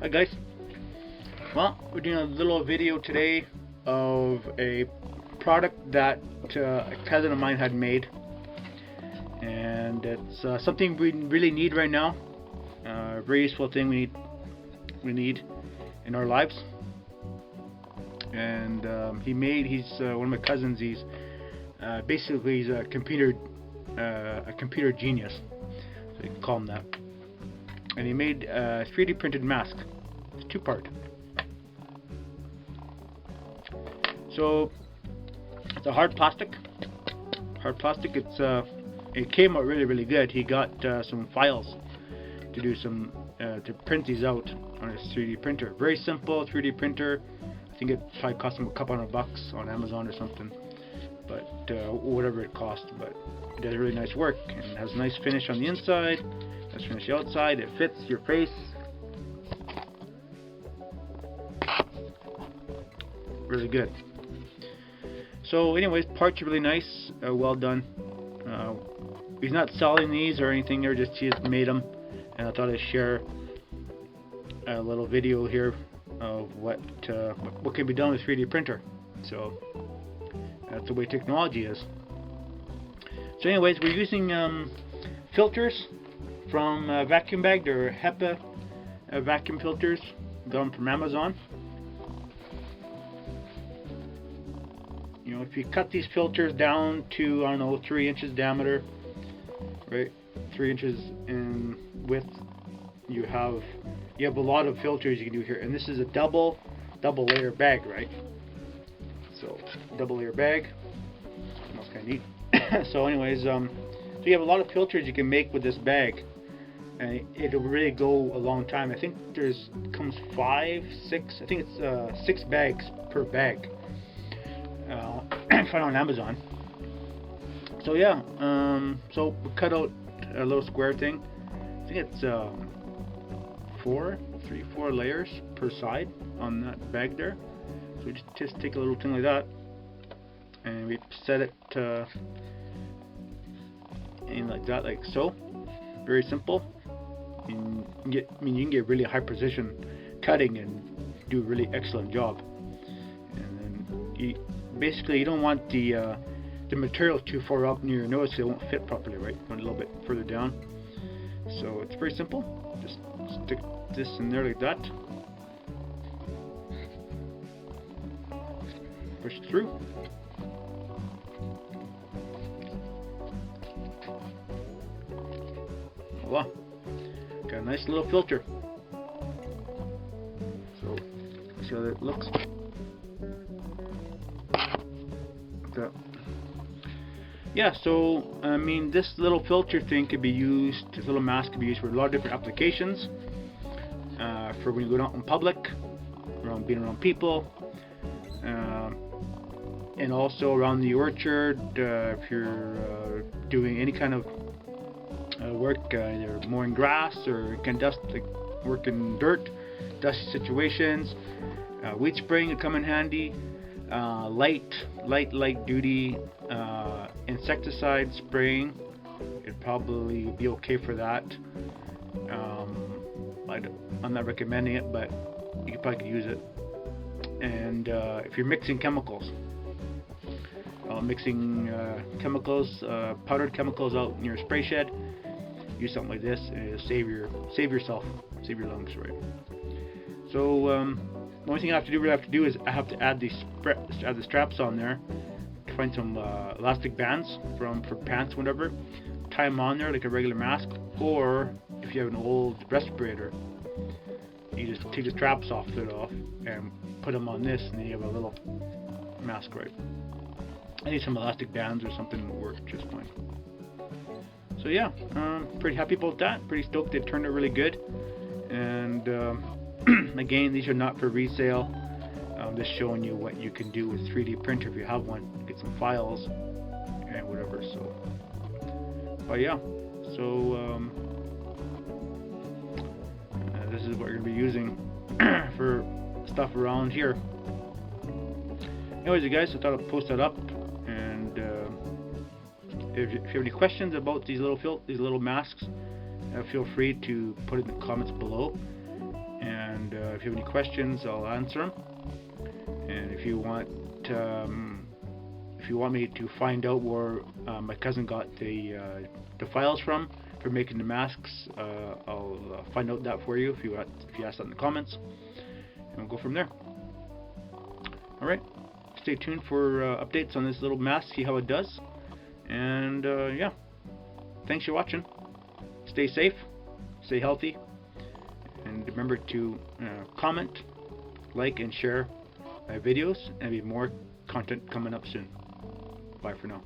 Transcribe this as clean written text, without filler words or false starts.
Hi guys. Well, we're doing a little video today of a product that a cousin of mine had made, and it's something we really need right now. A very useful thing we need in our lives. And he's one of my cousins. He's basically a computer genius, so you can call him that. And he made a 3D printed mask. It's two-part. So it's a hard plastic. It came out really good. He got some files to do some to print these out on his 3D printer. Very simple 3D printer. I think it probably cost him a couple $100 on Amazon or something, but whatever it cost. But it does really nice work and has a nice finish on the inside. Nice finish outside. It fits your face. Really good. So anyways, parts are really nice, well done. He's not selling these or anything, he just made them, and I thought I'd share a little video here of what can be done with 3D printer. So that's the way technology is. So anyways, we're using filters from vacuum bag. They're HEPA vacuum filters, got them from Amazon. You know, if you cut these filters down to, I don't know, 3 inches diameter, right, 3 inches in width, you have a lot of filters you can do here. And this is a double layer bag, right? So double layer bag. That's kind of neat. So anyways, so you have a lot of filters you can make with this bag, and it'll really go a long time. I think comes 5, 6. I think it's 6 bags per bag. Find on Amazon. So yeah, so we cut out a little square thing. I think it's 4 layers per side on that bag there. So we just take a little thing like that, and we set it in like that, like so. Very simple. And you can get really high precision cutting and do a really excellent job. And then basically you don't want the material too far up near your nose, so it won't fit properly, right? You want a little bit further down. So it's very simple. Just stick this in there like that. Push it through. Voila. Got a nice little filter. So see how that looks. Yeah, so I mean, this little filter thing could be used, this little mask could be used for a lot of different applications. For when you go out in public, being around people, and also around the orchard, if you're doing any kind of work, either mowing grass or can dust, like work in dirt, dusty situations. Weed spraying would come in handy. Light duty insecticide spraying, it'd probably be okay for that. I'm not recommending it, but you probably could use it. And if you're mixing chemicals, powdered chemicals out in your spray shed, use something like this, and it'll save your lungs, right? So the only thing I have to do is I have to add the straps on there. To find some elastic bands for pants, whatever. Tie them on there like a regular mask, or if you have an old respirator, you just take the straps off and put them on this, and then you have a little mask, right? I need some elastic bands or something to work just fine. So yeah, pretty happy about that. Pretty stoked. It turned out really good. And again, these are not for resale. I'm just showing you what you can do with 3D printer if you have one. Get some files and whatever. So, but yeah, so this is what you're gonna be using for stuff around here. Anyways, you guys, I thought I'd post that up. And if you have any questions about these little masks, feel free to put it in the comments below. And and if you have any questions, I'll answer them. And if you want me to find out where my cousin got the files from for making the masks, I'll find out that for you if you ask that in the comments, and we'll go from there. Alright, stay tuned for updates on this little mask, see how it does, and yeah, thanks for watching. Stay safe, stay healthy, and remember to comment, like, and share my videos, and there'll be more content coming up soon. Bye for now.